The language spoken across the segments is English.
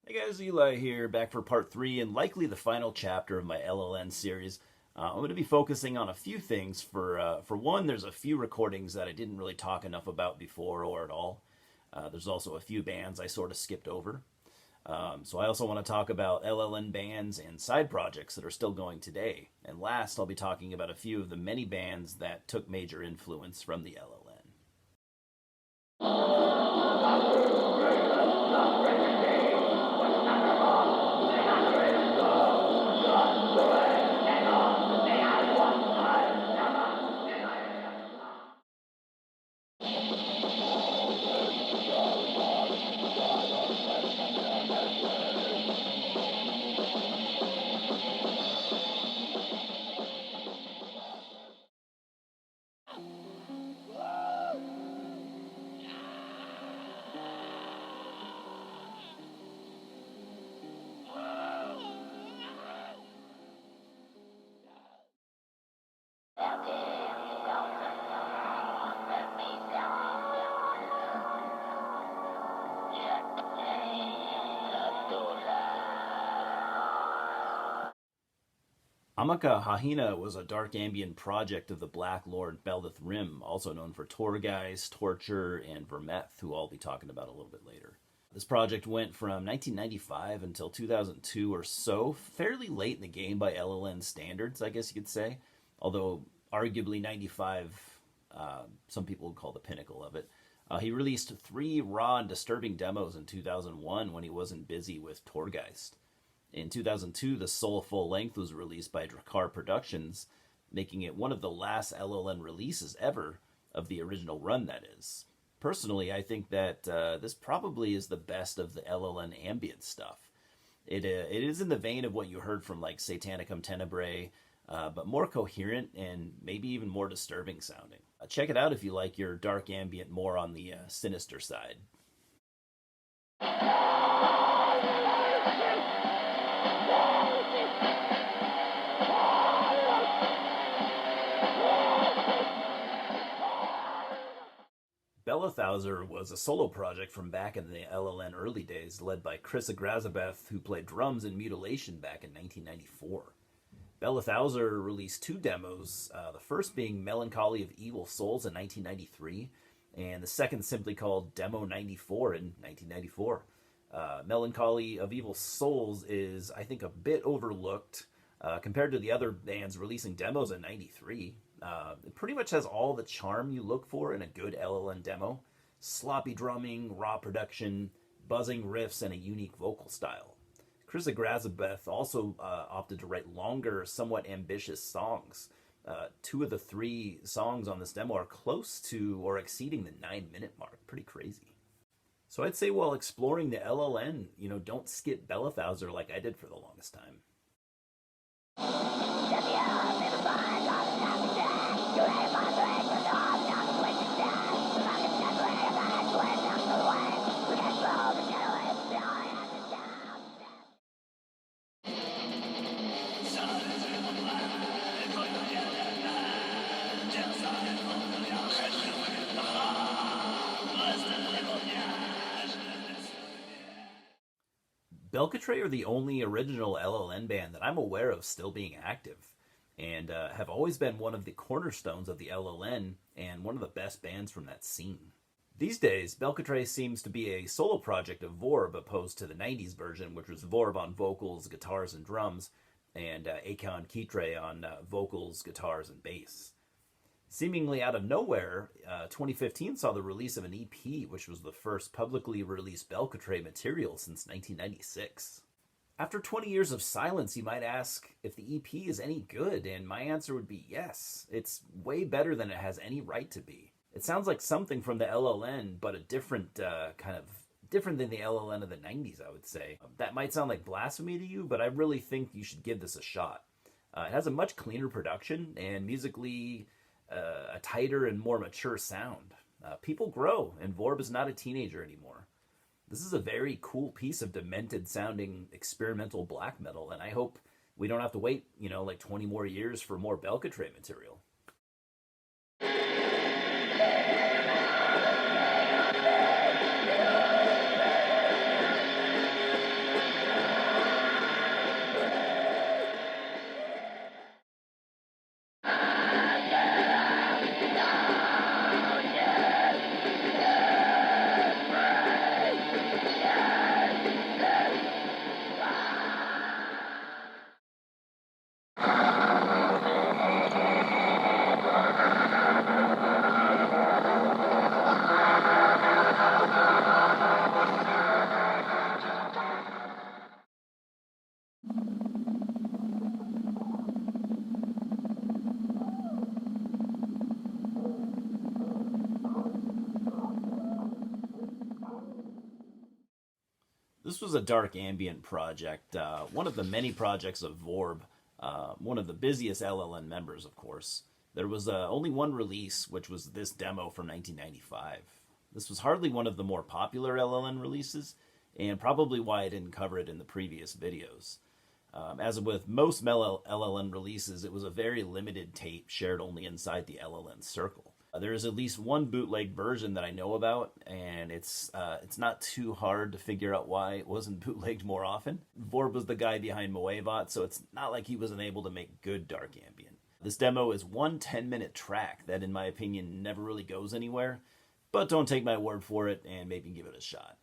Hey guys, Eli here, back for part 3 and likely the final chapter of my LLN series. I'm going to be focusing on a few things. For one, there's a few recordings that I didn't really talk enough about before or at all. There's also a few bands I sort of skipped over. So I also want to talk about LLN bands and side projects that are still going today. And last, I'll be talking about a few of the many bands that took major influence from the LLN. Amaka Hahina was a dark ambient project of the Black Lord Bel'Theth Rim, also known for Torgeist, Torture, and Vermeth, who I'll be talking about a little bit later. This project went from 1995 until 2002 or so, fairly late in the game by LLN standards, I guess you could say, although arguably 95, some people would call the pinnacle of it. He released 3 raw and disturbing demos in 2001 when he wasn't busy with Torgeist. In 2002, the sole full length was released by Drakkar Productions, making it one of the last LLN releases ever of the original run, that is. Personally, I think that this probably is the best of the LLN ambient stuff. It is in the vein of what you heard from like Satanicum Tenebrae, but more coherent and maybe even more disturbing sounding. Check it out if you like your dark ambient more on the sinister side. Belethauser was a solo project from back in the LLN early days, led by Chris Agrazabeth, who played drums in Mutilation back in 1994. Belethauser released 2 demos, the first being Melancholy of Evil Souls in 1993, and the second simply called Demo 94 in 1994. Melancholy of Evil Souls is, I think, a bit overlooked compared to the other bands releasing demos in 93. It pretty much has all the charm you look for in a good LLN demo. Sloppy drumming, raw production, buzzing riffs, and a unique vocal style. Chris Agrazabeth also opted to write longer, somewhat ambitious songs. 2 of the 3 songs on this demo are close to or exceeding the 9-minute mark. Pretty crazy. So I'd say while exploring the LLN, don't skip Belethauser like I did for the longest time. Belcatre are the only original LLN band that I'm aware of still being active, and have always been one of the cornerstones of the LLN and one of the best bands from that scene. These days, Belcatre seems to be a solo project of Vorb opposed to the 90s version, which was Vorb on vocals, guitars, and drums, and Akon Kitre on vocals, guitars, and bass. Seemingly out of nowhere, 2015 saw the release of an EP, which was the first publicly released Belcatre material since 1996. After 20 years of silence, you might ask if the EP is any good, and my answer would be yes. It's way better than it has any right to be. It sounds like something from the LLN, but a different different than the LLN of the 90s, I would say. That might sound like blasphemy to you, but I really think you should give this a shot. It has a much cleaner production and musically a tighter and more mature sound. People grow, and Vorb is not a teenager anymore. This is a very cool piece of demented sounding experimental black metal, and I hope we don't have to wait, like 20 more years for more Belcatre material. This was a dark ambient project, one of the many projects of Vorb, one of the busiest LLN members, of course. There was only one release, which was this demo from 1995. This was hardly one of the more popular LLN releases, and probably why I didn't cover it in the previous videos. As with most LLN releases, it was a very limited tape shared only inside the LLN circle. There is at least one bootleg version that I know about, and it's not too hard to figure out why it wasn't bootlegged more often. Vorb was the guy behind Moevot, so it's not like he wasn't able to make good dark ambient. This demo is one 10-minute track that, in my opinion, never really goes anywhere, but don't take my word for it and maybe give it a shot.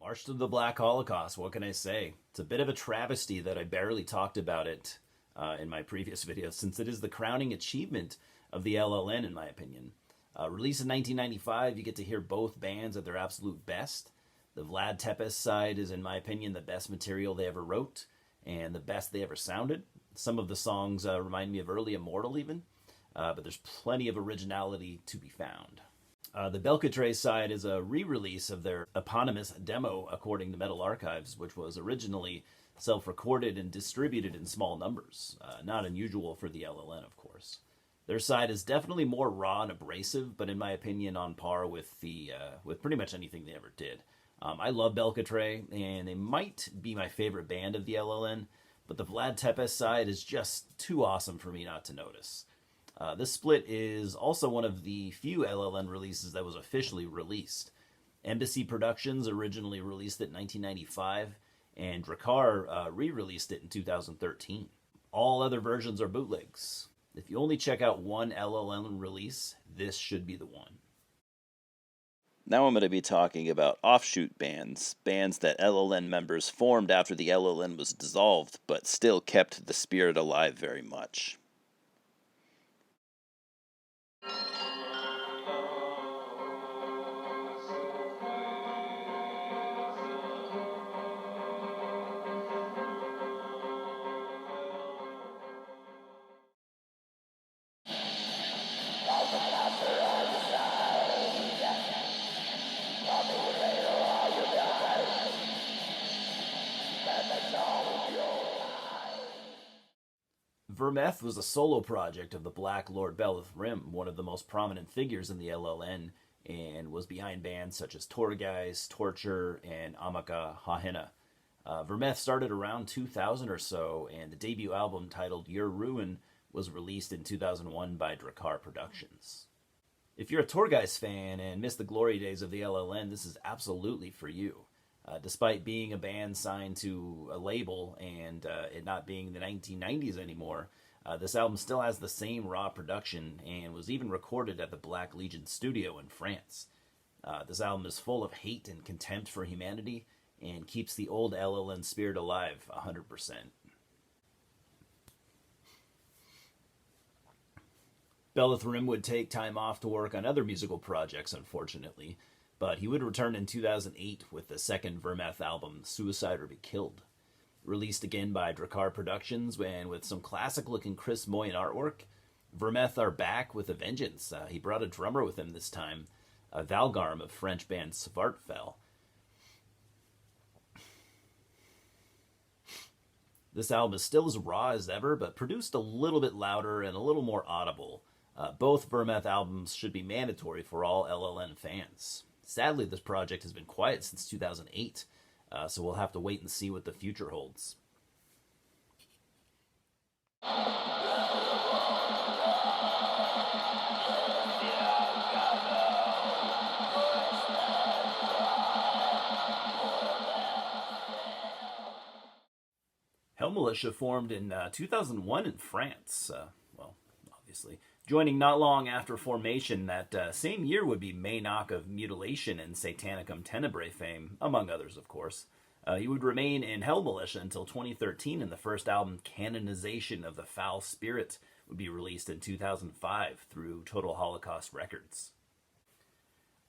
March to the Black Holocaust, what can I say? It's a bit of a travesty that I barely talked about it in my previous videos, since it is the crowning achievement of the LLN, in my opinion. Released in 1995, you get to hear both bands at their absolute best. The Vlad Tepes side is, in my opinion, the best material they ever wrote, and the best they ever sounded. Some of the songs remind me of early Immortal, even, but there's plenty of originality to be found. The Belcatre side is a re-release of their eponymous demo, according to Metal Archives, which was originally self-recorded and distributed in small numbers. Not unusual for the LLN, of course. Their side is definitely more raw and abrasive, but in my opinion, on par with with pretty much anything they ever did. I love Belcatre, and they might be my favorite band of the LLN, but the Vlad Tepes side is just too awesome for me not to notice. This split is also one of the few LLN releases that was officially released. Embassy Productions originally released it in 1995, and Drakkar re-released it in 2013. All other versions are bootlegs. If you only check out one LLN release, this should be the one. Now I'm going to be talking about offshoot bands, bands that LLN members formed after the LLN was dissolved, but still kept the spirit alive very much. Vermeth was a solo project of the Black Lord Belith Rim, one of the most prominent figures in the LLN, and was behind bands such as Torgeist, Torture, and Amaka Hahena. Vermeth started around 2000 or so, and the debut album titled Your Ruin was released in 2001 by Drakkar Productions. If you're a Torgeist fan and miss the glory days of the LLN, this is absolutely for you. Despite being a band signed to a label and it not being the 1990s anymore, this album still has the same raw production and was even recorded at the Black Legion studio in France. This album is full of hate and contempt for humanity and keeps the old LLN spirit alive 100%. Belith Rim would take time off to work on other musical projects, unfortunately, but he would return in 2008 with the second Vermeth album, Suicide or Be Killed. Released again by Drakkar Productions, and with some classic-looking Chris Moyen artwork, Vermeth are back with a vengeance. He brought a drummer with him this time, Valgarm of French band Svartfell. This album is still as raw as ever, but produced a little bit louder and a little more audible. Both Vermeth albums should be mandatory for all LLN fans. Sadly, this project has been quiet since 2008, so we'll have to wait and see what the future holds. Hell Militia formed in 2001 in France. Obviously. Joining not long after formation that same year would be Maynok of Mutilation and Satanicum Tenebrae fame, among others, of course. He would remain in Hell Militia until 2013, and the first album, Canonization of the Foul Spirit, would be released in 2005 through Total Holocaust Records.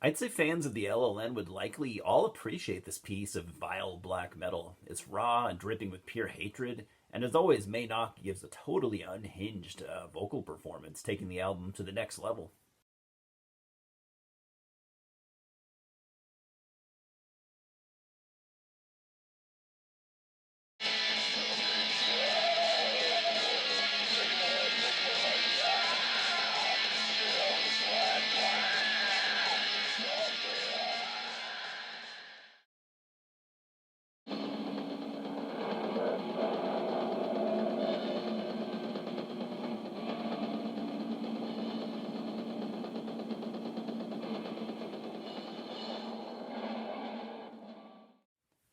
I'd say fans of the LLN would likely all appreciate this piece of vile black metal. It's raw and dripping with pure hatred, and as always, Maynok gives a totally unhinged vocal performance, taking the album to the next level.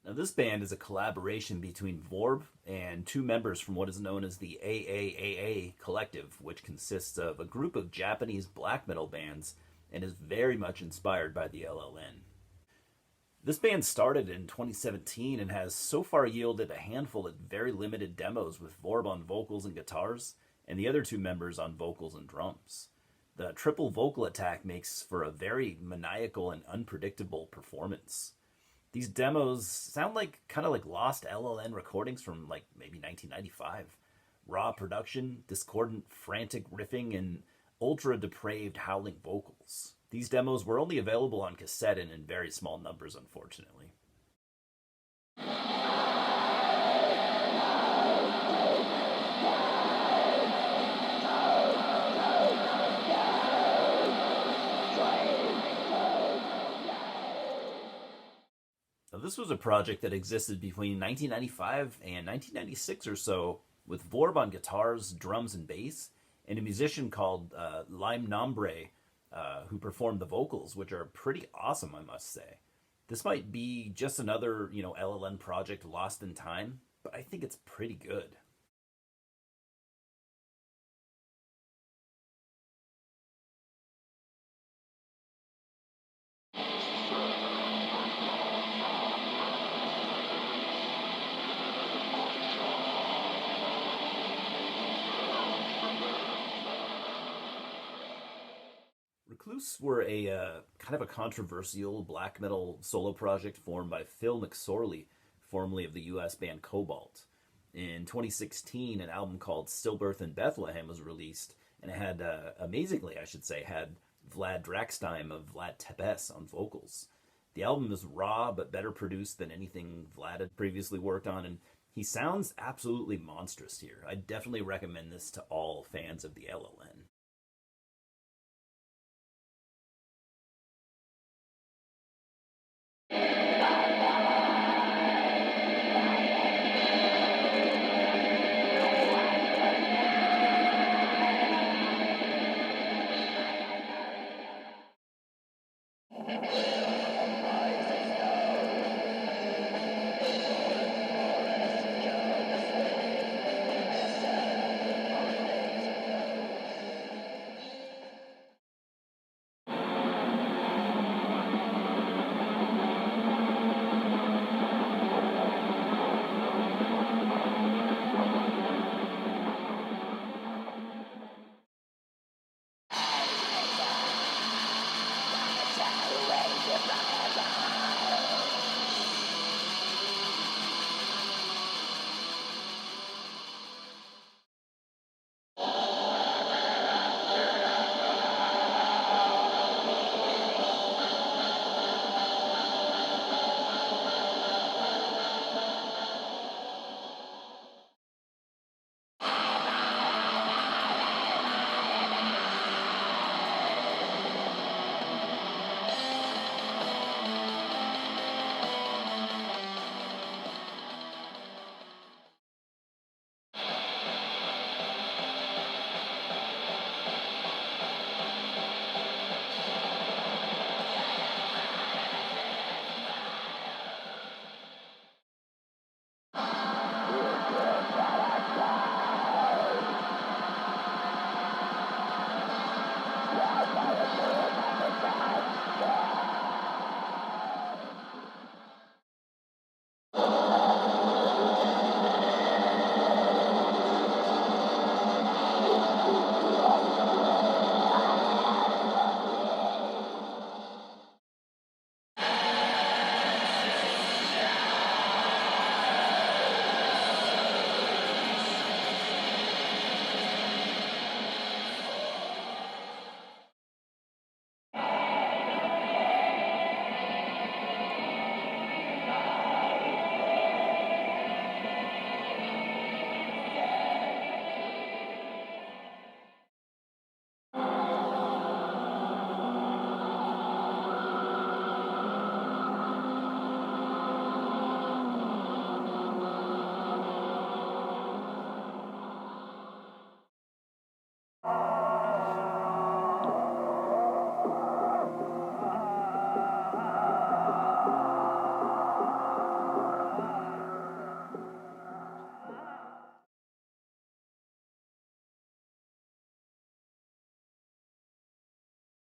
Now, this band is a collaboration between Vorb and two members from what is known as the AAAA Collective, which consists of a group of Japanese black metal bands and is very much inspired by the LLN. This band started in 2017 and has so far yielded a handful of very limited demos with Vorb on vocals and guitars, and the other two members on vocals and drums. The triple vocal attack makes for a very maniacal and unpredictable performance. These demos sound like kind of like lost LLN recordings from like maybe 1995. Raw production, discordant, frantic riffing, and ultra depraved howling vocals. These demos were only available on cassette and in very small numbers, unfortunately. Now, this was a project that existed between 1995 and 1996 or so, with Vorb on guitars, drums, and bass, and a musician called Lime Nombre, who performed the vocals, which are pretty awesome, I must say. This might be just another, LLN project lost in time, but I think it's pretty good. Recluse were a kind of a controversial black metal solo project formed by Phil McSorley, formerly of the US band Cobalt. In 2016, an album called Stillbirth in Bethlehem was released, and it had, amazingly, I should say, had Vlad Draxtheim of Vlad Tepes on vocals. The album is raw but better produced than anything Vlad had previously worked on, and he sounds absolutely monstrous here. I definitely recommend this to all fans of the LLN.